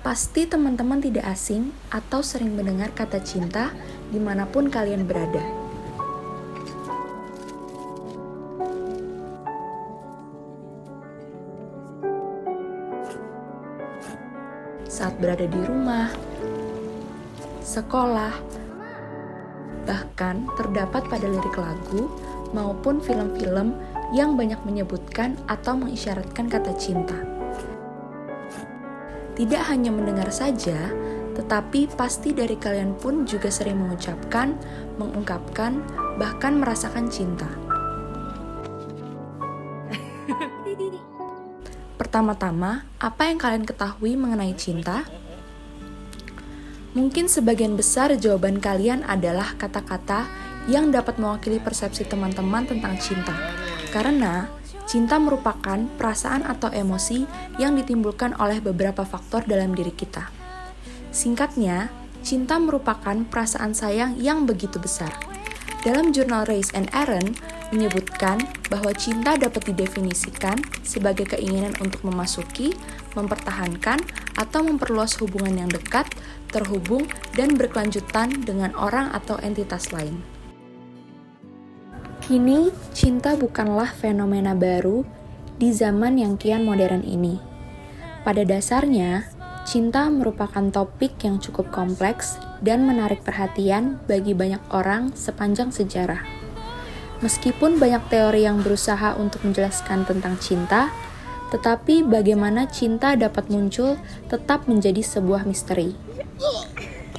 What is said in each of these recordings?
Pasti teman-teman tidak asing atau sering mendengar kata cinta dimanapun kalian berada. Saat berada di rumah, sekolah, bahkan terdapat pada lirik lagu maupun film-film yang banyak menyebutkan atau mengisyaratkan kata cinta. Tidak hanya mendengar saja, tetapi pasti dari kalian pun juga sering mengucapkan, mengungkapkan, bahkan merasakan cinta. Pertama-tama, apa yang kalian ketahui mengenai cinta? Mungkin sebagian besar jawaban kalian adalah kata-kata yang dapat mewakili persepsi teman-teman tentang cinta. Karena cinta merupakan perasaan atau emosi yang ditimbulkan oleh beberapa faktor dalam diri kita. Singkatnya, cinta merupakan perasaan sayang yang begitu besar. Dalam jurnal Race and Aaron menyebutkan bahwa cinta dapat didefinisikan sebagai keinginan untuk memasuki, mempertahankan, atau memperluas hubungan yang dekat, terhubung, dan berkelanjutan dengan orang atau entitas lain. Kini, cinta bukanlah fenomena baru di zaman yang kian modern ini. Pada dasarnya, cinta merupakan topik yang cukup kompleks dan menarik perhatian bagi banyak orang sepanjang sejarah. Meskipun banyak teori yang berusaha untuk menjelaskan tentang cinta, tetapi bagaimana cinta dapat muncul tetap menjadi sebuah misteri.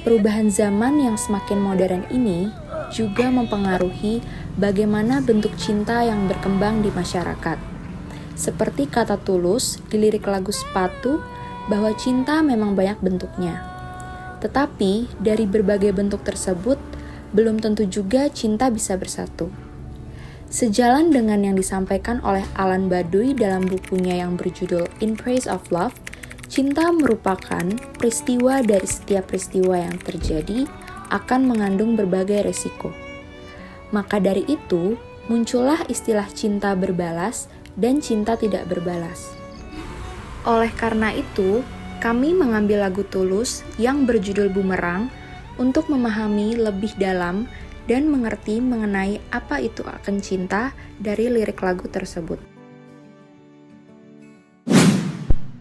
Perubahan zaman yang semakin modern ini juga mempengaruhi bagaimana bentuk cinta yang berkembang di masyarakat. Seperti kata Tulus di lirik lagu Sepatu, bahwa cinta memang banyak bentuknya. Tetapi dari berbagai bentuk tersebut, belum tentu juga cinta bisa bersatu. Sejalan dengan yang disampaikan oleh Alan Baduy dalam bukunya yang berjudul In Praise of Love, cinta merupakan peristiwa dari setiap peristiwa yang terjadi akan mengandung berbagai resiko. Maka dari itu, muncullah istilah cinta berbalas dan cinta tidak berbalas. Oleh karena itu, kami mengambil lagu Tulus yang berjudul Bumerang untuk memahami lebih dalam dan mengerti mengenai apa itu akan cinta dari lirik lagu tersebut.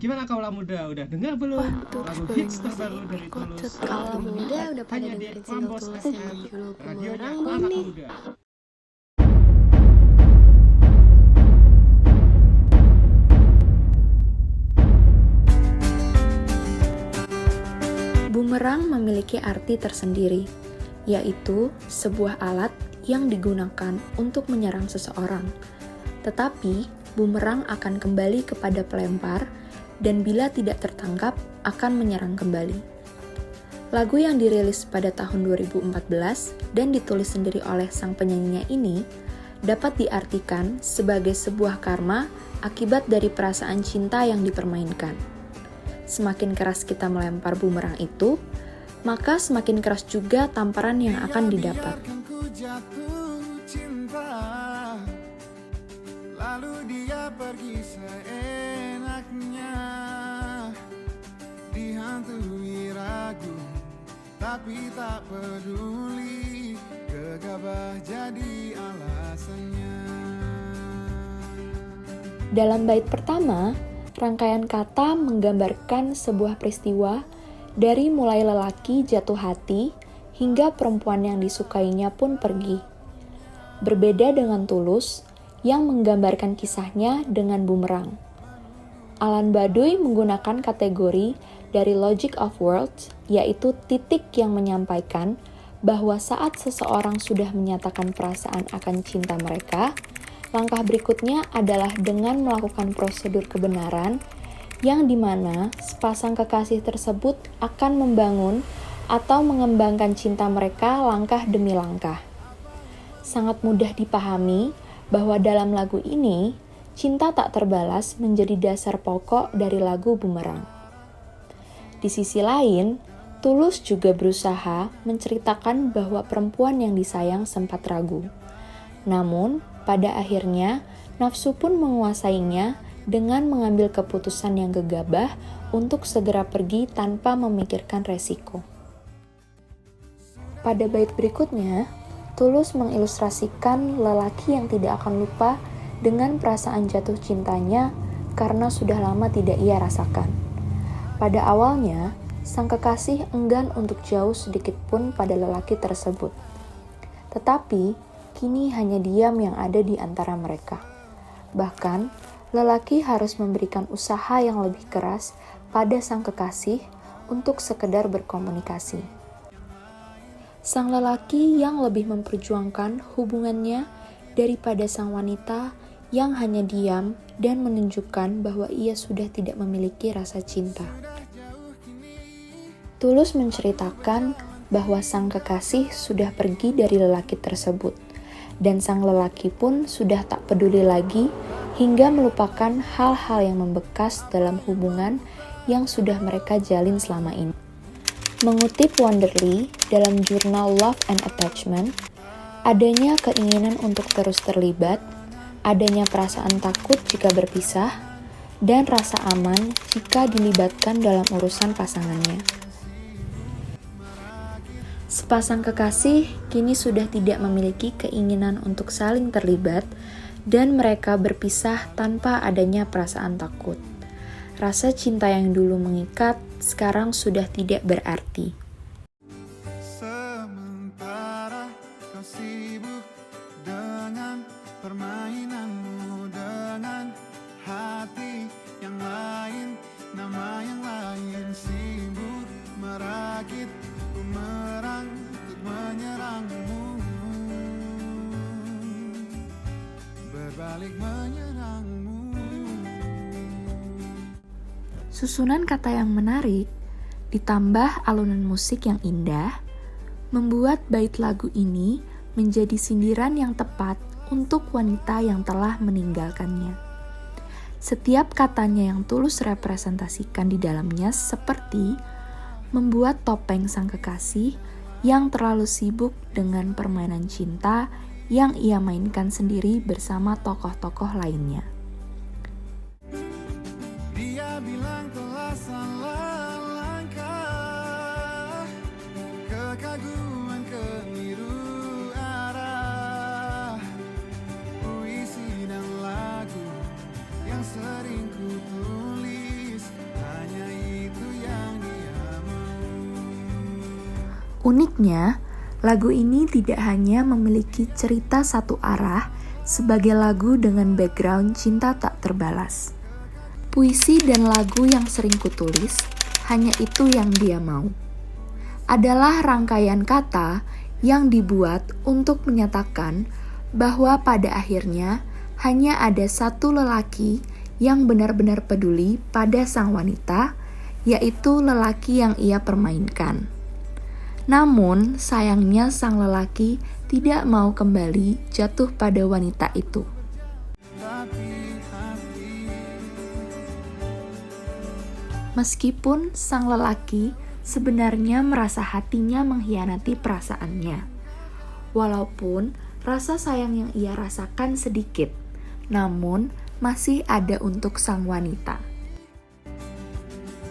Gimana Kaulah Muda? Udah dengar belum? Lagu hits terbaru dari Tulus. Kaulah Muda udah pada Hanya di dengerin single Prambors Tulus yang FM, berjudul radionya Bumerang anak belum nih? muda. Bumerang memiliki arti tersendiri, yaitu sebuah alat yang digunakan untuk menyerang seseorang. Tetapi, bumerang akan kembali kepada pelempar dan bila tidak tertangkap akan menyerang kembali. Lagu yang dirilis pada tahun 2014 dan ditulis sendiri oleh sang penyanyinya ini dapat diartikan sebagai sebuah karma akibat dari perasaan cinta yang dipermainkan. Semakin keras kita melempar bumerang itu, maka semakin keras juga tamparan yang akan didapat. Lalu dia pergi seenaknya, dihantui ragu, tapi tak peduli, gegabah jadi alasannya. Dalam bait pertama, rangkaian kata menggambarkan sebuah peristiwa dari mulai lelaki jatuh hati hingga perempuan yang disukainya pun pergi. Berbeda dengan Tulus yang menggambarkan kisahnya dengan bumerang. Alan Baduy menggunakan kategori dari Logic of Words, yaitu titik yang menyampaikan bahwa saat seseorang sudah menyatakan perasaan akan cinta mereka, langkah berikutnya adalah dengan melakukan prosedur kebenaran yang dimana sepasang kekasih tersebut akan membangun atau mengembangkan cinta mereka langkah demi langkah. Sangat mudah dipahami bahwa dalam lagu ini, cinta tak terbalas menjadi dasar pokok dari lagu Bumerang. Di sisi lain, Tulus juga berusaha menceritakan bahwa perempuan yang disayang sempat ragu. Namun, pada akhirnya, nafsu pun menguasainya dengan mengambil keputusan yang gegabah untuk segera pergi tanpa memikirkan resiko. Pada bait berikutnya, Tulus mengilustrasikan lelaki yang tidak akan lupa dengan perasaan jatuh cintanya karena sudah lama tidak ia rasakan. Pada awalnya, sang kekasih enggan untuk jauh sedikit pun pada lelaki tersebut. Tetapi, kini hanya diam yang ada di antara mereka. Bahkan, lelaki harus memberikan usaha yang lebih keras pada sang kekasih untuk sekedar berkomunikasi. Sang lelaki yang lebih memperjuangkan hubungannya daripada sang wanita yang hanya diam dan menunjukkan bahwa ia sudah tidak memiliki rasa cinta. Tulus menceritakan bahwa sang kekasih sudah pergi dari lelaki tersebut, dan sang lelaki pun sudah tak peduli lagi hingga melupakan hal-hal yang membekas dalam hubungan yang sudah mereka jalin selama ini. Mengutip Wonderly dalam jurnal Love and Attachment, adanya keinginan untuk terus terlibat, adanya perasaan takut jika berpisah, dan rasa aman jika dilibatkan dalam urusan pasangannya. Sepasang kekasih kini sudah tidak memiliki keinginan untuk saling terlibat, dan mereka berpisah tanpa adanya perasaan takut. Rasa cinta yang dulu mengikat sekarang sudah tidak berarti. Sementara kau sibuk dengan permainanmu dengan hati yang lain, nama yang lain, sibuk merakit bumerang untuk menyerangmu, berbalik menyerangmu. Susunan kata yang menarik, ditambah alunan musik yang indah, membuat bait lagu ini menjadi sindiran yang tepat untuk wanita yang telah meninggalkannya. Setiap katanya yang Tulus representasikan di dalamnya seperti membuat topeng sang kekasih yang terlalu sibuk dengan permainan cinta yang ia mainkan sendiri bersama tokoh-tokoh lainnya. Dia bilang telah salah langkah, kekaguman keliru arah, puisi dan lagu yang sering ku tulis, hanya itu yang dia mau. Uniknya, lagu ini tidak hanya memiliki cerita satu arah sebagai lagu dengan background cinta tak terbalas. Puisi dan lagu yang sering kutulis, hanya itu yang dia mau. Adalah rangkaian kata yang dibuat untuk menyatakan bahwa pada akhirnya hanya ada satu lelaki yang benar-benar peduli pada sang wanita, yaitu lelaki yang ia permainkan. Namun, sayangnya sang lelaki tidak mau kembali jatuh pada wanita itu. Meskipun sang lelaki sebenarnya merasa hatinya mengkhianati perasaannya. Walaupun rasa sayang yang ia rasakan sedikit, namun masih ada untuk sang wanita.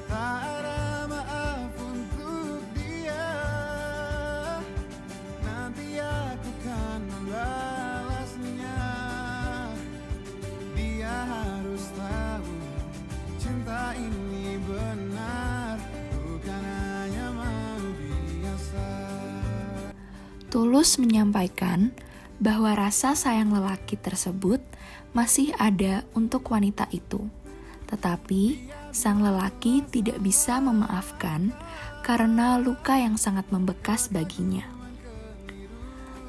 Tak ada maaf untuk dia, nanti aku kan membalasnya. Dia harus tahu cinta ini benar, bukan hanya mau biasa. Tulus menyampaikan bahwa rasa sayang lelaki tersebut masih ada untuk wanita itu. Tetapi, sang lelaki tidak bisa memaafkan karena luka yang sangat membekas baginya.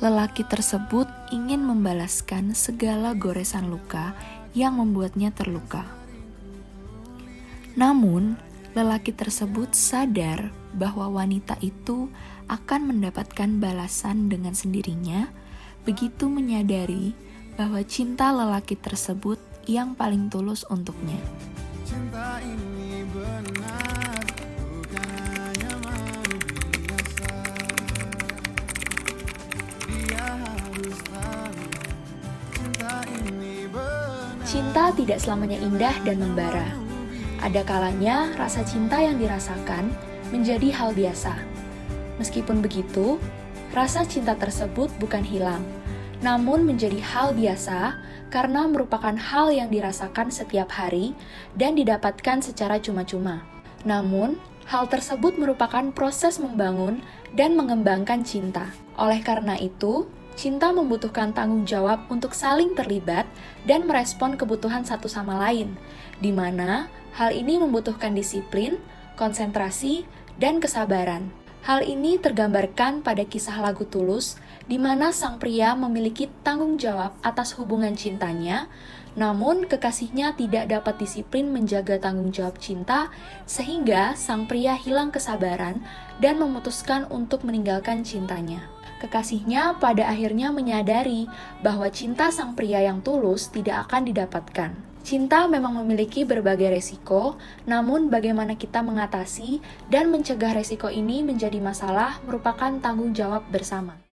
Lelaki tersebut ingin membalaskan segala goresan luka yang membuatnya terluka. Namun, lelaki tersebut sadar bahwa wanita itu akan mendapatkan balasan dengan sendirinya, begitu menyadari bahwa cinta lelaki tersebut yang paling tulus untuknya. Cinta ini benar, bukan hanya mau biasa. Dia harus tahu cinta ini benar. Cinta Cinta tidak selamanya indah dan membara. Ada kalanya rasa cinta yang dirasakan menjadi hal biasa. Meskipun begitu, rasa cinta tersebut bukan hilang, namun menjadi hal biasa karena merupakan hal yang dirasakan setiap hari dan didapatkan secara cuma-cuma. Namun, hal tersebut merupakan proses membangun dan mengembangkan cinta. Oleh karena itu, cinta membutuhkan tanggung jawab untuk saling terlibat dan merespon kebutuhan satu sama lain, di mana hal ini membutuhkan disiplin, konsentrasi, dan kesabaran. Hal ini tergambarkan pada kisah lagu Tulus, di mana sang pria memiliki tanggung jawab atas hubungan cintanya, namun kekasihnya tidak dapat disiplin menjaga tanggung jawab cinta, sehingga sang pria hilang kesabaran dan memutuskan untuk meninggalkan cintanya. Kekasihnya pada akhirnya menyadari bahwa cinta sang pria yang tulus tidak akan didapatkan. Cinta memang memiliki berbagai resiko, namun bagaimana kita mengatasi dan mencegah resiko ini menjadi masalah merupakan tanggung jawab bersama.